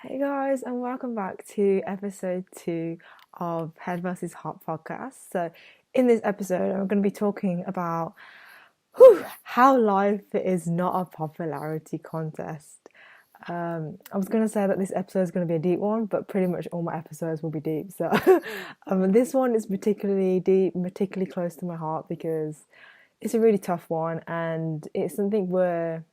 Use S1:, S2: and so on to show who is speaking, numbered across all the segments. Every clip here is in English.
S1: Hey guys, and welcome back to episode 2 of Head versus Heart podcast. So, in this episode, I'm going to be talking about how life is not a popularity contest. I was going to say that this episode is going to be a deep one, but pretty much all my episodes will be deep. So, this one is particularly deep, particularly close to my heart because it's a really tough one, and it's something where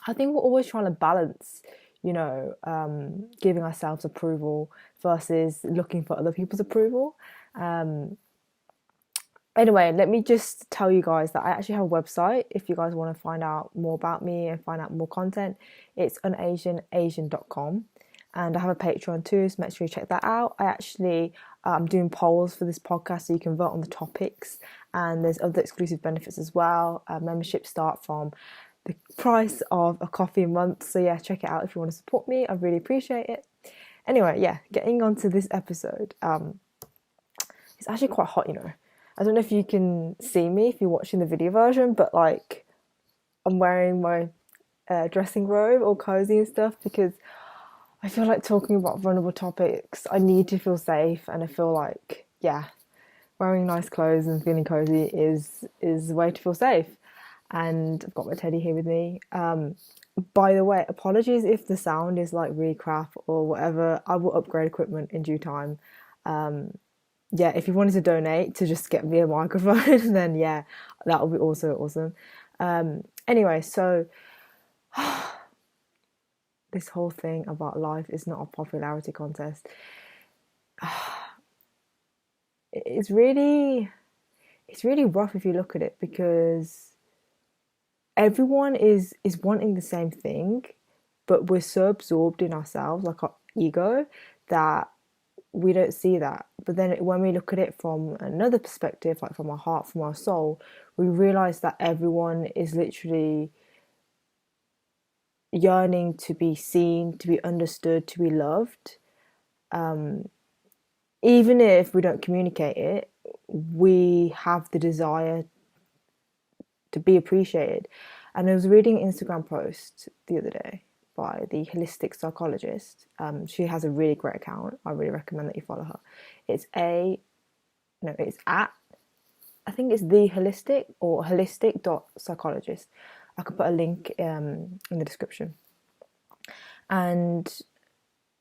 S1: I think we're always trying to balance, giving ourselves approval versus looking for other people's approval. Um, anyway, let me just tell you guys that I actually have a website if you guys want to find out more about me and find out more content. It's unasianasian.com. And I have a Patreon too, so make sure you check that out. I'm doing polls for this podcast, so you can vote on the topics, and there's other exclusive benefits as well. Memberships start from the price of a coffee a month, so yeah, check it out if you want to support me. I really appreciate it. Anyway, yeah, getting on to this episode. It's actually quite hot. I don't know if you can see me if you're watching the video version, but like I'm wearing my dressing robe, all cozy and stuff, because I feel like talking about vulnerable topics, I need to feel safe, and I feel like, yeah, wearing nice clothes and feeling cozy is the way to feel safe. And I've got my teddy here with me. By the way, apologies if the sound is like really crap or whatever. I will upgrade equipment in due time. Yeah, if you wanted to donate to just get me a microphone, then yeah, that would be also awesome. Anyway, so this whole thing about life is not a popularity contest. It's really, it's really rough if you look at it, because everyone is wanting the same thing, but we're so absorbed in ourselves, like our ego, that we don't see that. But then when we look at it from another perspective, like from our heart, from our soul, we realize that everyone is literally yearning to be seen, to be understood, to be loved. Even if we don't communicate it, we have the desire to be appreciated. And I was reading an Instagram post the other day by the holistic psychologist. She has a really great account. I really recommend that you follow her. It's a no, it's at, I think it's the holistic or holistic dot psychologist. I could put a link in the description. And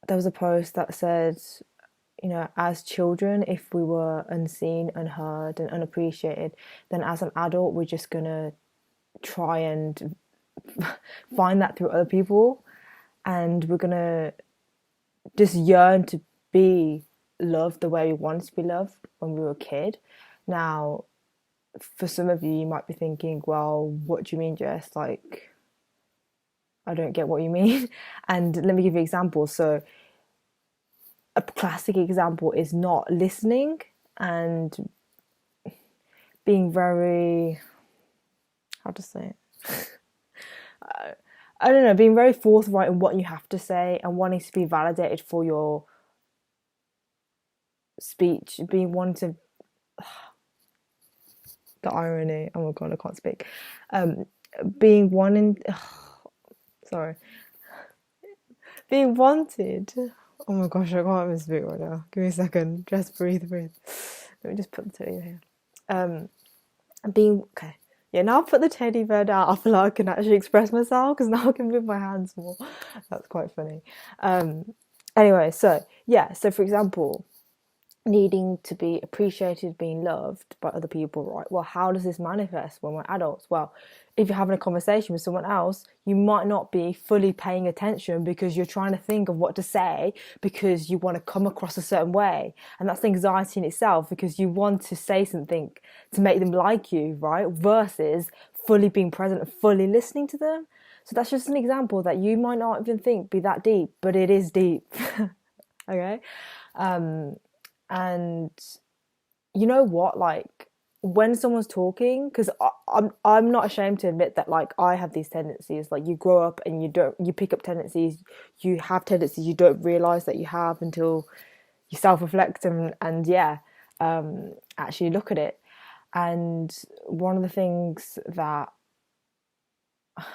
S1: there was a post that said, as children, if we were unseen, unheard, and unappreciated, then as an adult, we're just gonna try and find that through other people, and we're gonna just yearn to be loved the way we wanted to be loved when we were a kid. Now, for some of you, you might be thinking, well, what do you mean, Jess? Like, I don't get what you mean. And let me give you examples. So, a classic example is not listening and being very, how to say it? I don't know, being very forthright in what you have to say and wanting to be validated for your speech, being wanting to, the irony, oh my god, I can't speak. Being wanting, sorry, being wanted. Oh my gosh, I can't even speak right now. Give me a second. Just breathe. Let me just put the teddy here. Being okay. Yeah, now I've put the teddy bear down. I feel like I can actually express myself because now I can move my hands more. That's quite funny. Anyway, so yeah, so for example, needing to be appreciated, being loved by other people, right? Well, how does this manifest when we're adults? Well, if you're having a conversation with someone else, you might not be fully paying attention because you're trying to think of what to say because you want to come across a certain way. And that's anxiety in itself, because you want to say something to make them like you, right? Versus fully being present and fully listening to them. So that's just an example that you might not even think be that deep, but it is deep. Okay? And you know what, like when someone's talking, because I'm not ashamed to admit that, like, I have these tendencies. Like, you grow up and you pick up tendencies, you have tendencies you don't realize that you have until you self-reflect and yeah, actually look at it. And one of the things that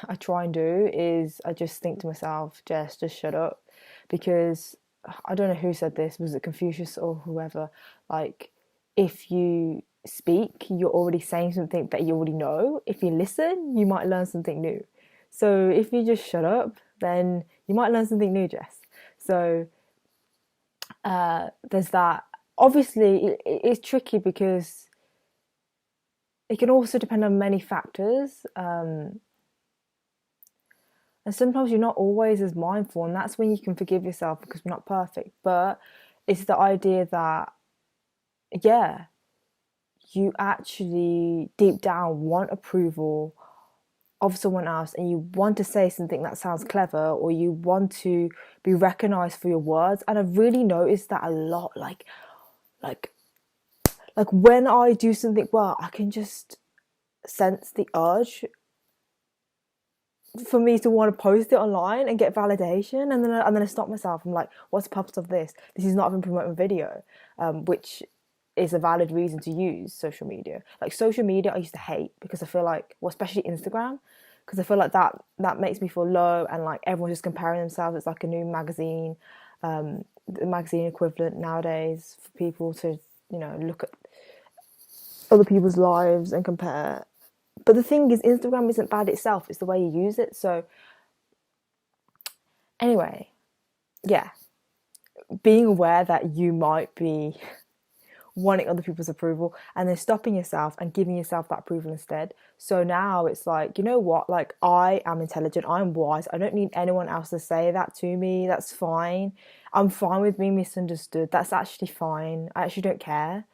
S1: I try and do is I just think to myself, Jess, just shut up. Because I don't know who said this, was it Confucius or whoever? Like, if you speak, you're already saying something that you already know. If you listen, you might learn something new. So if you just shut up, then you might learn something new, Jess. So there's that. Obviously, it's tricky because it can also depend on many factors. And sometimes you're not always as mindful, and that's when you can forgive yourself because we're not perfect. But it's the idea that, yeah, you actually deep down want approval of someone else, and you want to say something that sounds clever, or you want to be recognized for your words. And I've really noticed that a lot. Like, like when I do something well, I can just sense the urge for me to want to post it online and get validation, and then I stop myself. I'm like, what's the purpose of this? This is not even promoting video, which is a valid reason to use social media. Like social media, I used to hate because I feel like, well, especially Instagram, because I feel like that makes me feel low, and like everyone's just comparing themselves. It's like a new magazine, the magazine equivalent nowadays for people to look at other people's lives and compare. But the thing is, Instagram isn't bad itself, it's the way you use it. So anyway, yeah, being aware that you might be wanting other people's approval and then stopping yourself and giving yourself that approval instead. So now it's like, you know what, like I am intelligent, I'm wise, I don't need anyone else to say that to me. That's fine. I'm fine with being misunderstood. That's actually fine. I actually don't care.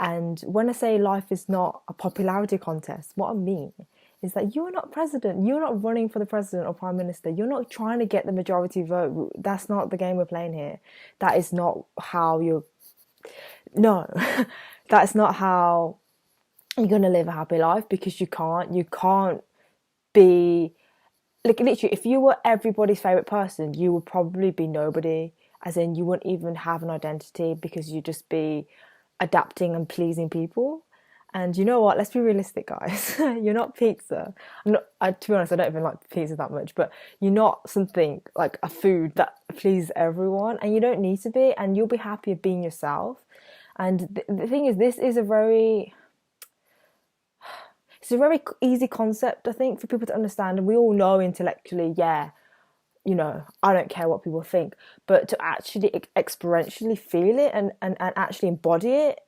S1: And when I say life is not a popularity contest, what I mean is that you're not president. You're not running for the president or prime minister. You're not trying to get the majority vote. That's not the game we're playing here. That is not how you're... No, that's not how you're going to live a happy life, because you can't. You can't be... Like, literally, if you were everybody's favourite person, you would probably be nobody. As in, you wouldn't even have an identity, because you'd just be adapting and pleasing people. And you know what? Let's be realistic, guys. You're not pizza. To be honest, I don't even like pizza that much, but you're not something like a food that pleases everyone, and you don't need to be, and you'll be happier being yourself. And the thing is, it's a very easy concept, I think, for people to understand. And we all know intellectually, yeah, I don't care what people think, but to actually experientially feel it and actually embody it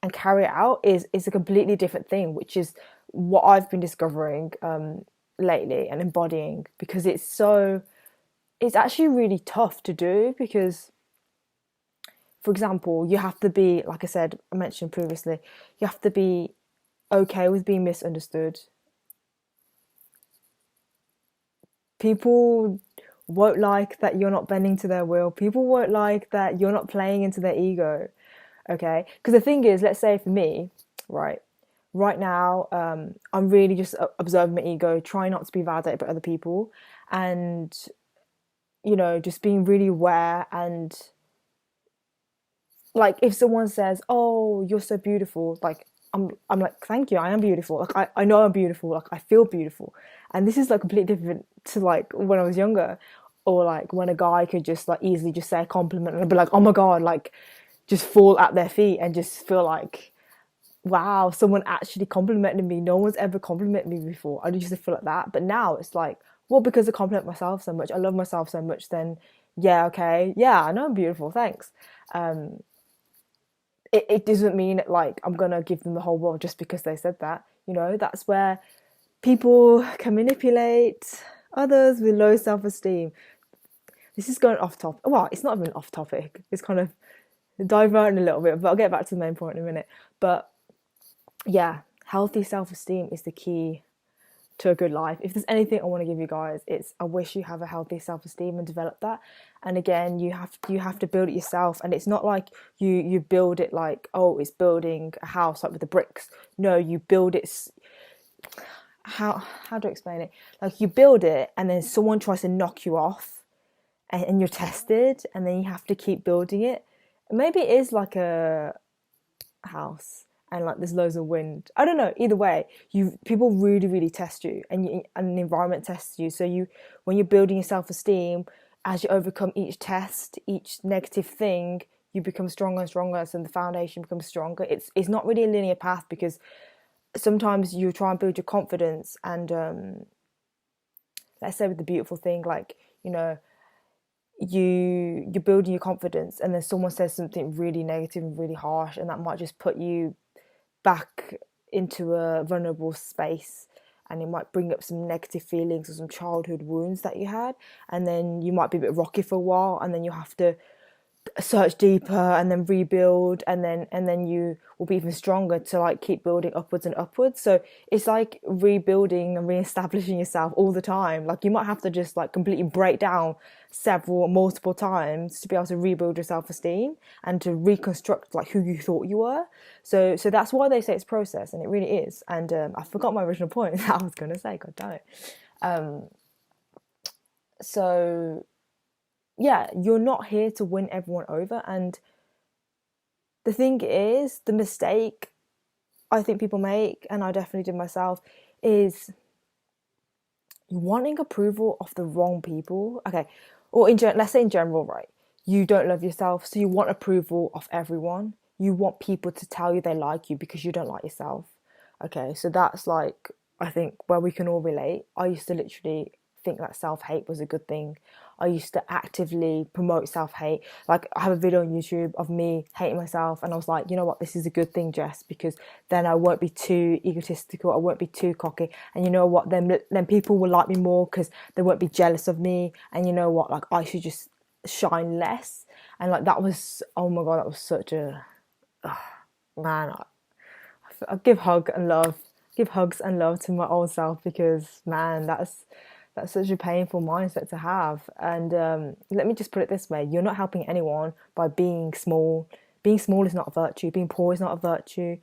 S1: and carry it out is a completely different thing, which is what I've been discovering lately and embodying, because it's actually really tough to do. Because, for example, you have to be, like I mentioned previously, you have to be okay with being misunderstood. People won't like that you're not bending to their will. People won't like that you're not playing into their ego. Okay? Because the thing is, let's say for me, right now, I'm really just observing my ego, trying not to be validated by other people, and just being really aware. And like, if someone says, "Oh, you're so beautiful," like I'm like, thank you, I am beautiful. Like I know I'm beautiful. Like I feel beautiful, and this is like completely different to like when I was younger, or like when a guy could just like easily just say a compliment and I'd be like, oh my god, like just fall at their feet and just feel like, wow, someone actually complimented me. No one's ever complimented me before. I used to feel like that, but now it's like, well, because I compliment myself so much, I love myself so much. Then yeah, okay, yeah, I know I'm beautiful. Thanks. It doesn't mean like I'm gonna give them the whole world just because they said that. That's where people can manipulate others with low self-esteem. This is going off topic. Well, it's not even off topic. It's kind of diverting a little bit, but I'll get back to the main point in a minute. But yeah, healthy self-esteem is the key to a good life. If there's anything I want to give you guys, it's I wish you have a healthy self-esteem and develop that. And again, you have to build it yourself. And it's not like you build it like, oh, it's building a house like with the bricks. No, you build it. How do I explain it? Like, you build it and then someone tries to knock you off, and you're tested, and then you have to keep building it. Maybe it is like a house, and like there's loads of wind. I don't know. Either way, people really, really test you, and the environment tests you. So when you're building your self-esteem, as you overcome each test, each negative thing, you become stronger and stronger. So the foundation becomes stronger. It's not really a linear path, because sometimes you try and build your confidence, and let's say with the beautiful thing, like, you know, you're building your confidence, and then someone says something really negative and really harsh, and that might just put you back into a vulnerable space, and it might bring up some negative feelings or some childhood wounds that you had, and then you might be a bit rocky for a while, and then you have to search deeper and then rebuild, and then you will be even stronger to like keep building upwards and upwards. So it's like rebuilding and reestablishing yourself all the time. Like you might have to just like completely break down multiple times to be able to rebuild your self-esteem and to reconstruct like who you thought you were. So that's why they say it's process, and it really is. And I forgot my original point that I was going to say, god damn it. So yeah, you're not here to win everyone over. And the thing is, the mistake I think people make, and I definitely did myself, is wanting approval of the wrong people. Okay, or let's say in general, right? You don't love yourself, so you want approval of everyone. You want people to tell you they like you because you don't like yourself. Okay, so that's like, I think, where we can all relate. I used to literally think that self-hate was a good thing. I used to actively promote self-hate. Like, I have a video on YouTube of me hating myself, and I was like, you know what, this is a good thing, Jess, because then I won't be too egotistical, I won't be too cocky, and you know what, then people will like me more because they won't be jealous of me, and you know what, like, I should just shine less. And like, that was, oh my god, that was such a man, I give hugs and love to my old self, because man, that's such a painful mindset to have. And let me just put it this way: you're not helping anyone by being small. Being small is not a virtue. Being poor is not a virtue.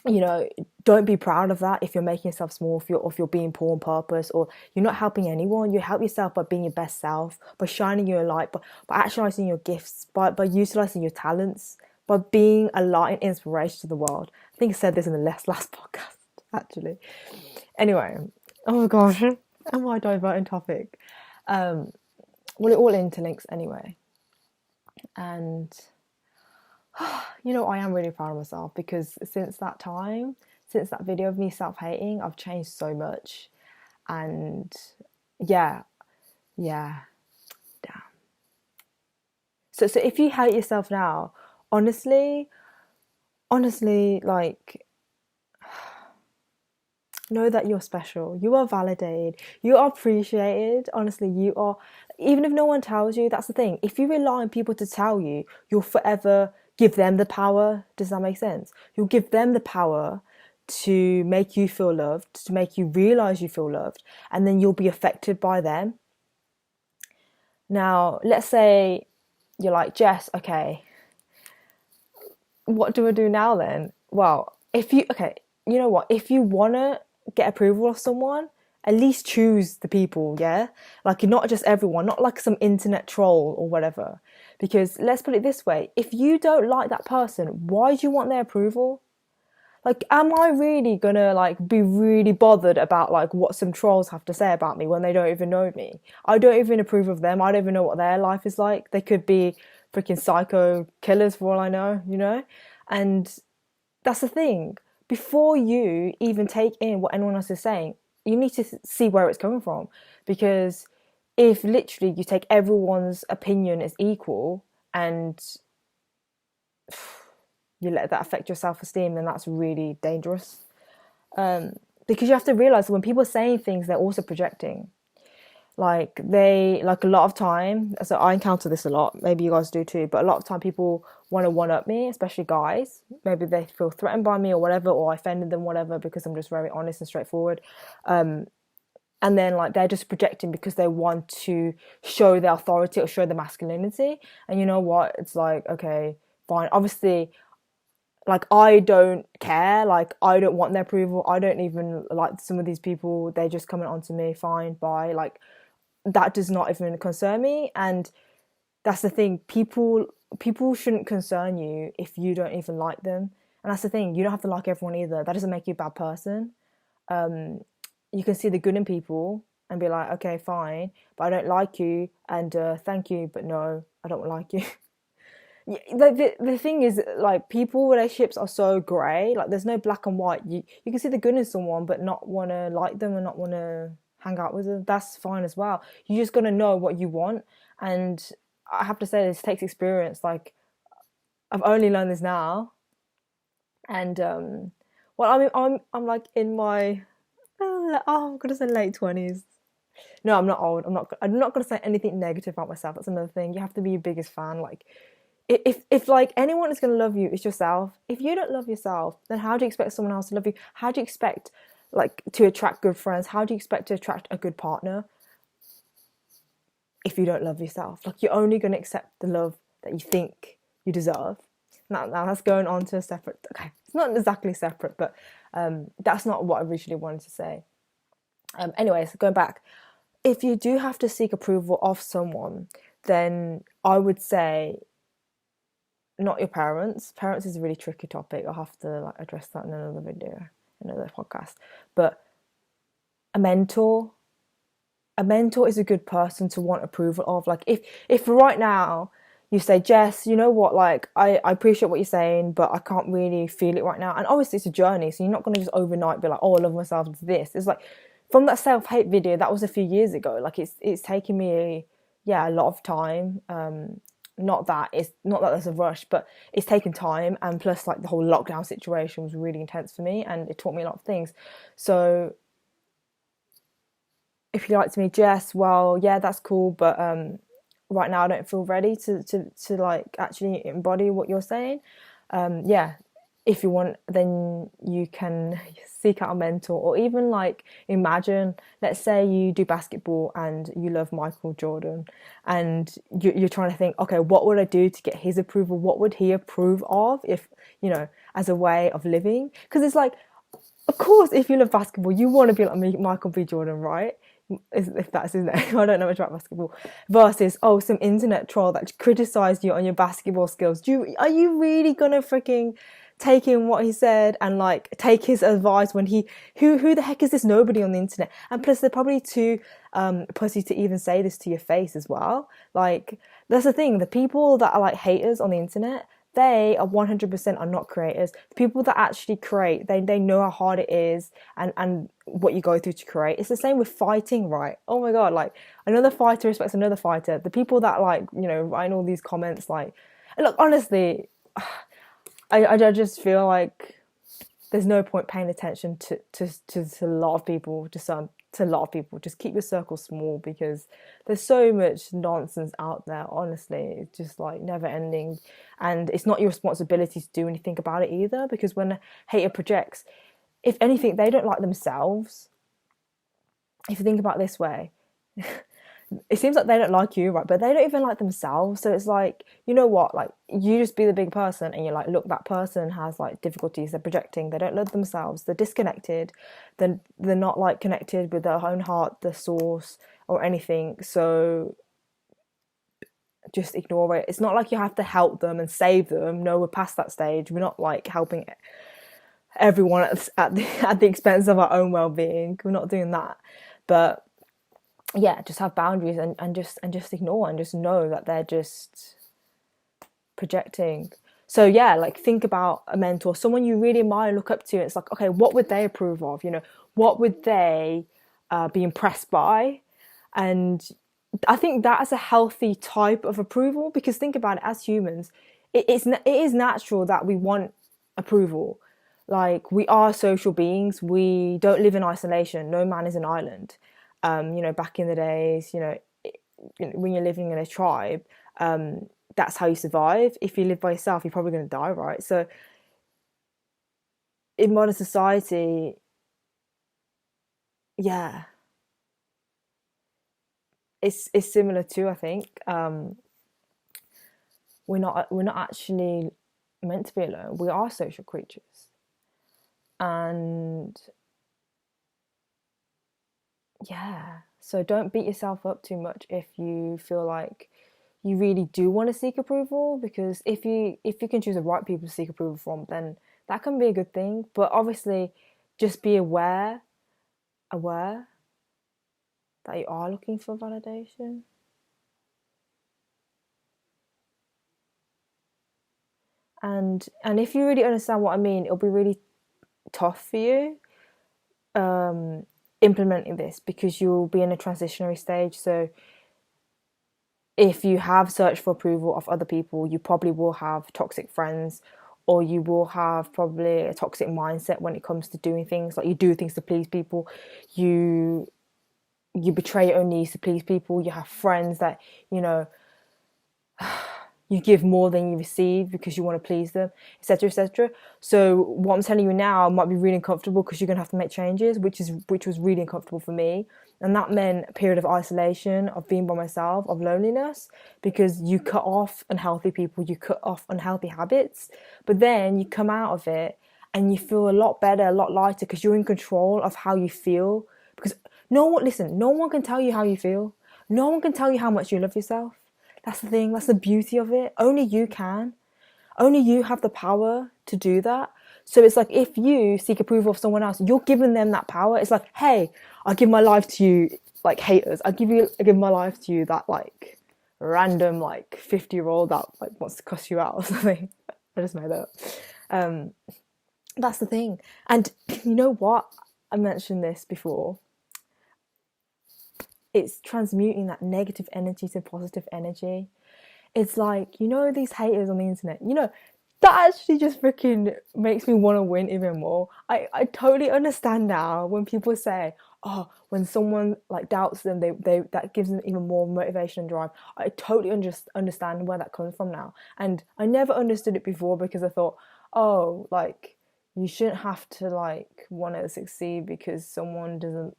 S1: You know, don't be proud of that if you're making yourself small, if you're being poor on purpose, or you're not helping anyone. You help yourself by being your best self, by shining your light, by actualizing your gifts, by utilizing your talents, by being a light and inspiration to the world. I think I said this in the last podcast, actually. Anyway, oh my gosh, am I diverting topic? Well, it all interlinks anyway. And you know, I am really proud of myself, because since that video of me self-hating, I've changed so much. And yeah, damn. So if you hate yourself now, honestly, like, know that you're special. You are validated. You are appreciated. Honestly, you are. Even if no one tells you, that's the thing. If you rely on people to tell you, you'll forever give them the power. Does that make sense? You'll give them the power to make you feel loved, to make you realize you feel loved, and then you'll be affected by them. Now, let's say you're like, Jess, okay, what do I do now then? Well, you know what? If you want to get approval of someone, at least choose the people, yeah? Like, not just everyone, not like some internet troll or whatever. Because let's put it this way, if you don't like that person, why do you want their approval? Like, am I really gonna like be really bothered about like what some trolls have to say about me when they don't even know me? I don't even approve of them. I don't even know what their life is like. They could be freaking psycho killers for all I know, you know? And that's the thing. Before you even take in what anyone else is saying, you need to see where it's coming from. Because if literally you take everyone's opinion as equal and you let that affect your self-esteem, then that's really dangerous. Because you have to realize that when people are saying things, they're also projecting. Like a lot of time, so I encounter this a lot, maybe you guys do too, but a lot of time people want to one-up me, especially guys. Maybe they feel threatened by me or whatever, or I offended them, whatever, because I'm just very honest and straightforward. And then like they're just projecting because they want to show their authority or show their masculinity. And you know what? It's like, okay, fine. Obviously, like, I don't care. Like, I don't want their approval. I don't even like some of these people. They just comment onto me, fine, bye. Like, that does not even concern me. And that's the thing. People shouldn't concern you if you don't even like them. And that's the thing, you don't have to like everyone either. That doesn't make you a bad person. You can see the good in people and be like, okay, fine, but I don't like you, and thank you, but no, I don't like you. The thing is, like, people relationships are so grey. Like, there's no black and white. You can see the good in someone but not want to like them and not want to hang out with them. That's fine as well. You just got to know what you want. And I have to say, this takes experience. Like, I've only learned this now. And well, I mean, I'm like in my I'm gonna say late 20s. No, I'm not old. I'm not gonna say anything negative about myself. That's another thing. You have to be your biggest fan. Like, if like anyone is going to love you, it's yourself. If you don't love yourself, then how do you expect someone else to love you? How do you expect, like, to attract good friends? How do you expect to attract a good partner if you don't love yourself? Like, you're only going to accept the love that you think you deserve. Now that's going on to a separate, okay, it's not exactly separate, but that's not what I originally wanted to say. Anyways, going back, if you do have to seek approval of someone, then I would say not your parents. Parents is a really tricky topic. I'll have to, like, address that in another video, another podcast. But a mentor. A mentor is a good person to want approval of. Like, if right now you say, Jess, you know what, like, I appreciate what you're saying, but I can't really feel it right now. And obviously it's a journey, so you're not going to just overnight be like, oh, I love myself, it's this. It's like, from that self-hate video, that was a few years ago. Like, it's taken me, a lot of time. Not that there's a rush, but it's taken time, and plus, like, the whole lockdown situation was really intense for me, and it taught me a lot of things. So if you like to me, Jess, well, yeah, that's cool, but right now I don't feel ready to like actually embody what you're saying. If you want, then you can seek out a mentor, or even, like, imagine, let's say you do basketball and you love Michael Jordan, and you're trying to think, okay, what would I do to get his approval? What would he approve of, if, as a way of living? Because it's like, of course, if you love basketball, you want to be like Michael B. Jordan, right? If that's his name. I don't know much about basketball. Versus, some internet troll that criticised you on your basketball skills. Are you really gonna freaking take in what he said and, like, take his advice when who the heck is this nobody on the internet? And plus, they're probably too pussy to even say this to your face as well. Like, that's the thing. The people that are, like, haters on the internet, they are 100% are not creators. The people that actually create, they know how hard it is and what you go through to create. It's the same with fighting, right? Oh my God, like, another fighter respects another fighter. The people that, like, write all these comments, like, look, honestly, I just feel like there's no point paying attention to a lot of people, to a lot of people. Just keep your circle small, because there's so much nonsense out there, honestly. It's just, like, never ending, and it's not your responsibility to do anything about it either, because when a hater projects, if anything, they don't like themselves. If you think about it this way, it seems like they don't like you, right? But they don't even like themselves. So it's like, you know what? Like, you just be the big person, and you're like, look, that person has, like, difficulties. They're projecting. They don't love themselves. They're disconnected. They're not, like, connected with their own heart, the source, or anything. So just ignore it. It's not like you have to help them and save them. No, we're past that stage. We're not, like, helping everyone at the expense of our own well-being. We're not doing that. But yeah, just have boundaries, and just ignore, and just know that they're just projecting. So yeah, like, think about a mentor, someone you really admire, look up to. It's like, okay, what would they approve of? What would they be impressed by? And I think that is a healthy type of approval, because think about it, as humans, it is natural that we want approval. Like, we are social beings. We don't live in isolation. No man is an island. Back in the days, when you're living in a tribe, that's how you survive. If you live by yourself, you're probably going to die, right? So in modern society, yeah, it's similar too, I think. We're not actually meant to be alone. We are social creatures. And yeah, so don't beat yourself up too much if you feel like you really do want to seek approval, because if you can choose the right people to seek approval from, then that can be a good thing. But obviously, just be aware that you are looking for validation. And if you really understand what I mean, it'll be really tough for you implementing this, because you'll be in a transitionary stage. So if you have searched for approval of other people, you probably will have toxic friends, or you will have probably a toxic mindset when it comes to doing things. Like, you do things to please people, you betray your own needs to please people. You have friends that, you know, you give more than you receive because you want to please them, etc., etc. So what I'm telling you now might be really uncomfortable, because you're gonna have to make changes, which was really uncomfortable for me. And that meant a period of isolation, of being by myself, of loneliness, because you cut off unhealthy people, you cut off unhealthy habits, but then you come out of it and you feel a lot better, a lot lighter, because you're in control of how you feel. Because no one can tell you how you feel. No one can tell you how much you love yourself. That's the thing. That's the beauty of it. Only you can. Only you have the power to do that. So it's like, if you seek approval of someone else, you're giving them that power. It's like, hey, I give my life to you, like, haters. I give my life to you, that, like, random, like, 50-year-old that, like, wants to cuss you out or something. I just made that up. That's the thing. And you know what? I mentioned this before. It's transmuting that negative energy to positive energy. It's like, you know, these haters on the internet, you know, that actually just freaking makes me want to win even more. I totally understand now when people say, oh, when someone, like, doubts them, they that gives them even more motivation and drive. I totally understand where that comes from now. And I never understood it before, because I thought, oh, like, you shouldn't have to, like, want to succeed because someone doesn't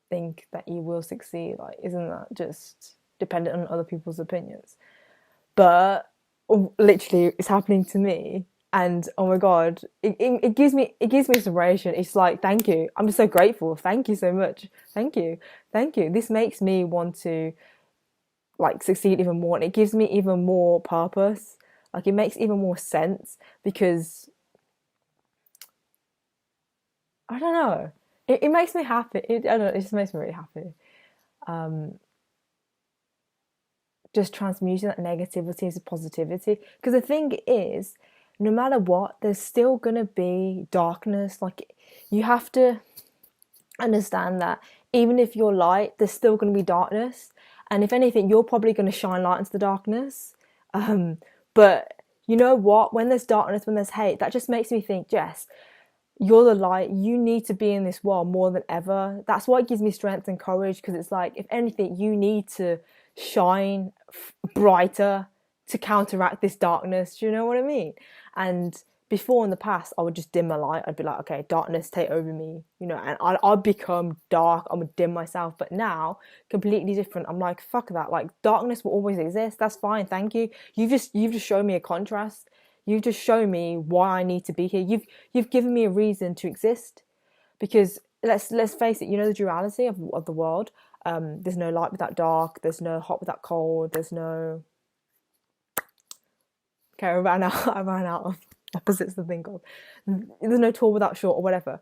S1: think that you will succeed. Like, isn't that just dependent on other people's opinions? But literally, it's happening to me, and oh my god, it gives me inspiration. It's like, thank you, I'm just so grateful, thank you so much, thank you. This makes me want to, like, succeed even more, and it gives me even more purpose. Like, it makes even more sense, because I don't know, it makes me happy. I don't know, it just makes me really happy. Just transmuting that negativity into positivity. Because the thing is, no matter what, there's still gonna be darkness. Like, you have to understand that even if you're light, there's still gonna be darkness. And if anything, you're probably gonna shine light into the darkness. But you know what? When there's darkness, when there's hate, that just makes me think, Jess, you're the light. You need to be in this world more than ever. That's why it gives me strength and courage, because it's like, if anything, you need to shine brighter to counteract this darkness. Do you know what I mean? And before, in the past, I would just dim my light. I'd be like, okay, darkness, take over me, you know, and I'd become dark. I would dim myself. But now, completely different. I'm like, fuck that. Like, darkness will always exist. That's fine. Thank you. You've just shown me a contrast. You've just shown me why I need to be here. You've given me a reason to exist. Because let's face it, you know, the duality of the world. There's no light without dark. There's no hot without cold. There's no... Okay, I ran out of opposites to think of. There's no tall without short, or whatever.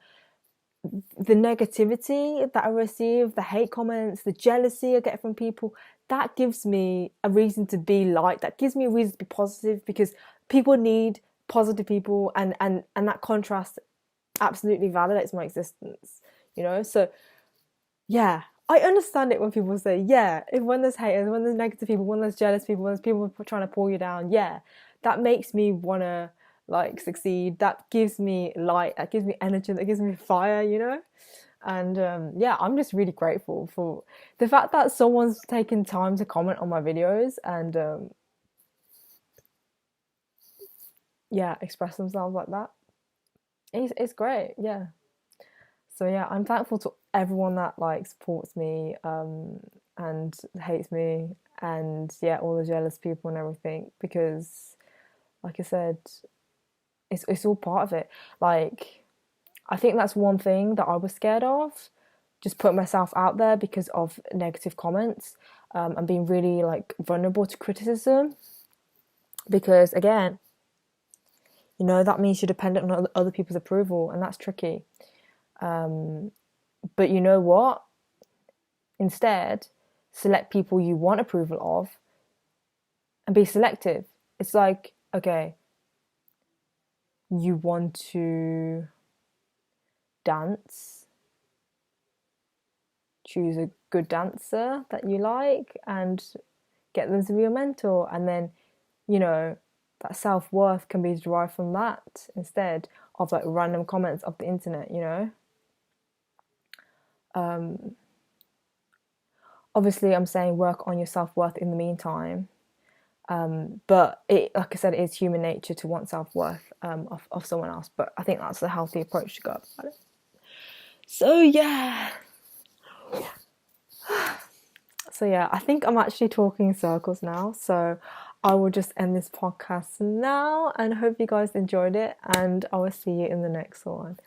S1: The negativity that I receive, the hate comments, the jealousy I get from people, that gives me a reason to be light. That gives me a reason to be positive, because people need positive people, and that contrast absolutely validates my existence, you know? So, yeah, I understand it when people say, yeah, when there's haters, when there's negative people, when there's jealous people, when there's people trying to pull you down, yeah, that makes me want to, like, succeed. That gives me light, that gives me energy, that gives me fire, you know? And yeah, I'm just really grateful for the fact that someone's taken time to comment on my videos and yeah, express themselves like that. It's great, yeah. So yeah, I'm thankful to everyone that, like, supports me and hates me, and yeah, all the jealous people and everything, because, like I said, it's all part of it. Like, I think that's one thing that I was scared of, just putting myself out there because of negative comments, and being really, like, vulnerable to criticism. Because again, You know, that means you're dependent on other people's approval, and that's tricky. But you know what? Instead, select people you want approval of and be selective. It's like, okay, you want to dance, choose a good dancer that you like and get them to be your mentor. And then, you know, that self-worth can be derived from that instead of like random comments of the internet, you know. Obviously, I'm saying work on your self-worth in the meantime. But it, like I said, it is human nature to want self-worth of someone else. But I think that's a healthy approach to go about it. So yeah. So yeah, I think I'm actually talking in circles now. So I will just end this podcast now and hope you guys enjoyed it. And I will see you in the next one.